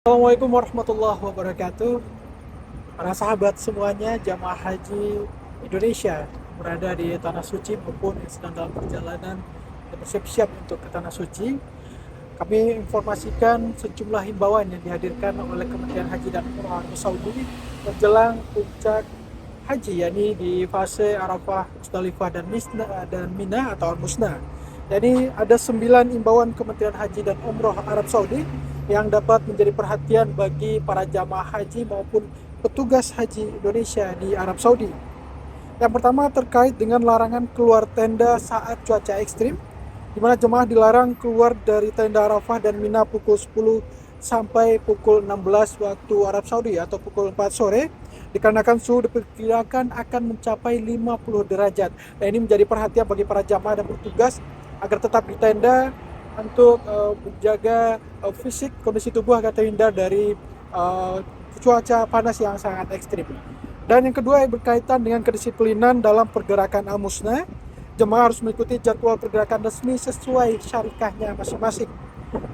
Assalamualaikum warahmatullahi wabarakatuh. Para sahabat semuanya, jamaah haji Indonesia berada di Tanah Suci maupun yang sedang dalam perjalanan dan bersiap-siap untuk ke Tanah Suci. Kami informasikan sejumlah himbauan yang dihadirkan oleh Kementerian Haji dan Umroh Arab Saudi menjelang puncak haji, yakni di fase Arafah, Musdalifah dan Mina atau Al-Musna. Jadi ada 9 imbauan Kementerian Haji dan Umroh Arab Saudi yang dapat menjadi perhatian bagi para jamaah haji maupun petugas haji Indonesia di Arab Saudi. Yang pertama terkait dengan larangan keluar tenda saat cuaca ekstrim, di mana jemaah dilarang keluar dari tenda Arafah dan Mina pukul 10 sampai pukul 16 waktu Arab Saudi atau pukul 4 sore, dikarenakan suhu diperkirakan akan mencapai 50 derajat. Nah, ini menjadi perhatian bagi para jamaah dan petugas agar tetap di tenda untuk menjaga fisik, kondisi tubuh agar terhindar dari cuaca panas yang sangat ekstrim. Dan yang kedua berkaitan dengan kedisiplinan dalam pergerakan Al-Musna, jemaah harus mengikuti jadwal pergerakan resmi sesuai syarikahnya masing-masing.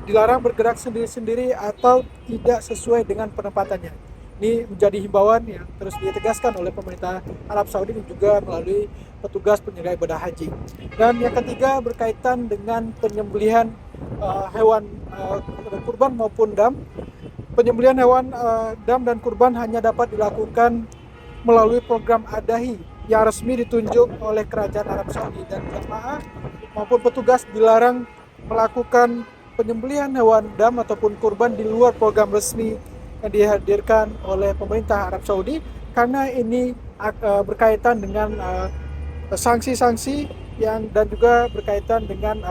Dilarang bergerak sendiri-sendiri atau tidak sesuai dengan penempatannya. Ini menjadi himbauan yang terus ditegaskan oleh pemerintah Arab Saudi dan juga melalui petugas penyelenggara ibadah haji. Dan yang ketiga berkaitan dengan penyembelihan hewan kurban maupun dam. Penyembelihan hewan dam dan kurban hanya dapat dilakukan melalui program adahi yang resmi ditunjuk oleh Kerajaan Arab Saudi, dan jemaah maupun petugas dilarang melakukan penyembelihan hewan dam ataupun kurban di luar program resmi yang dihadirkan oleh pemerintah Arab Saudi, karena ini berkaitan dengan sanksi-sanksi dan juga berkaitan dengan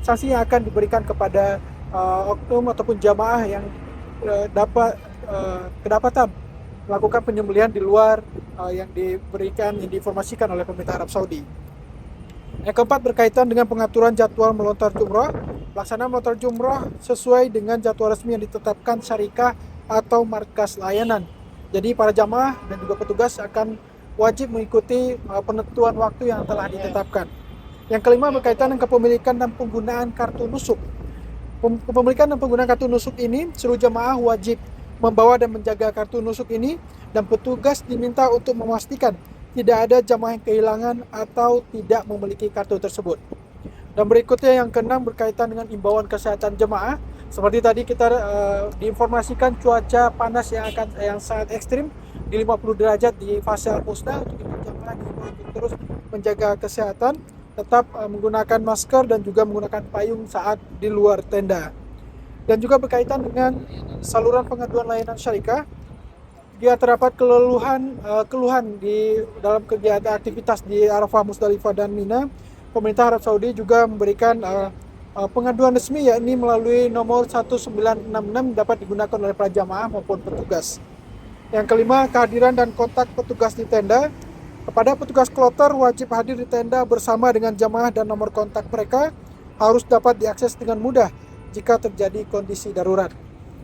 sanksi yang akan diberikan kepada oknum ataupun jamaah yang kedapatan melakukan penyembelihan di luar yang diinformasikan oleh pemerintah Arab Saudi. Yang keempat berkaitan dengan pengaturan jadwal melontar jumrah. Pelaksanaan melontar jumrah sesuai dengan jadwal resmi yang ditetapkan syarikah atau markas layanan. Jadi para jamaah dan juga petugas akan wajib mengikuti penentuan waktu yang telah ditetapkan. Yang kelima berkaitan dengan kepemilikan dan penggunaan kartu nusuk. Kepemilikan dan penggunaan kartu nusuk ini, seluruh jamaah wajib membawa dan menjaga kartu nusuk ini, dan petugas diminta untuk memastikan tidak ada jamaah yang kehilangan atau tidak memiliki kartu tersebut. Dan berikutnya yang keenam berkaitan dengan imbauan kesehatan jemaah. Seperti tadi kita diinformasikan cuaca panas yang sangat ekstrim di 50 derajat di fase Al-Musna. Untuk itu jemaah diimbau untuk terus menjaga kesehatan, tetap menggunakan masker dan juga menggunakan payung saat di luar tenda. Dan juga berkaitan dengan saluran pengaduan layanan syarikah, jika terdapat keluhan di dalam kegiatan aktivitas di Arafah, Musdalifah dan Mina, pemerintah Arab Saudi juga memberikan pengaduan resmi, yakni melalui nomor 1966 dapat digunakan oleh para jamaah maupun petugas. Yang kelima, kehadiran dan kontak petugas di tenda. Kepada petugas kloter wajib hadir di tenda bersama dengan jamaah, dan nomor kontak mereka harus dapat diakses dengan mudah jika terjadi kondisi darurat.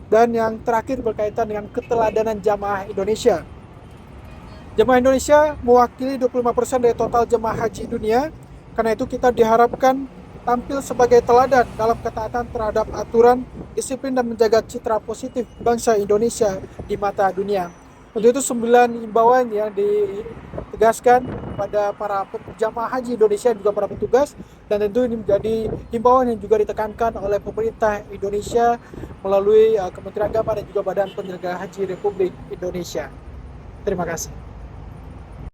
Dan yang terakhir berkaitan dengan keteladanan jamaah Indonesia. Jemaah Indonesia mewakili 25% dari total jemaah haji dunia. Karena itu kita diharapkan tampil sebagai teladan dalam ketaatan terhadap aturan, disiplin, dan menjaga citra positif bangsa Indonesia di mata dunia. Untuk itu 9 imbauan yang ditegaskan pada para jamaah haji Indonesia dan juga para petugas, dan tentu ini menjadi imbauan yang juga ditekankan oleh pemerintah Indonesia melalui Kementerian Agama dan juga Badan Penyelenggara Haji Republik Indonesia. Terima kasih.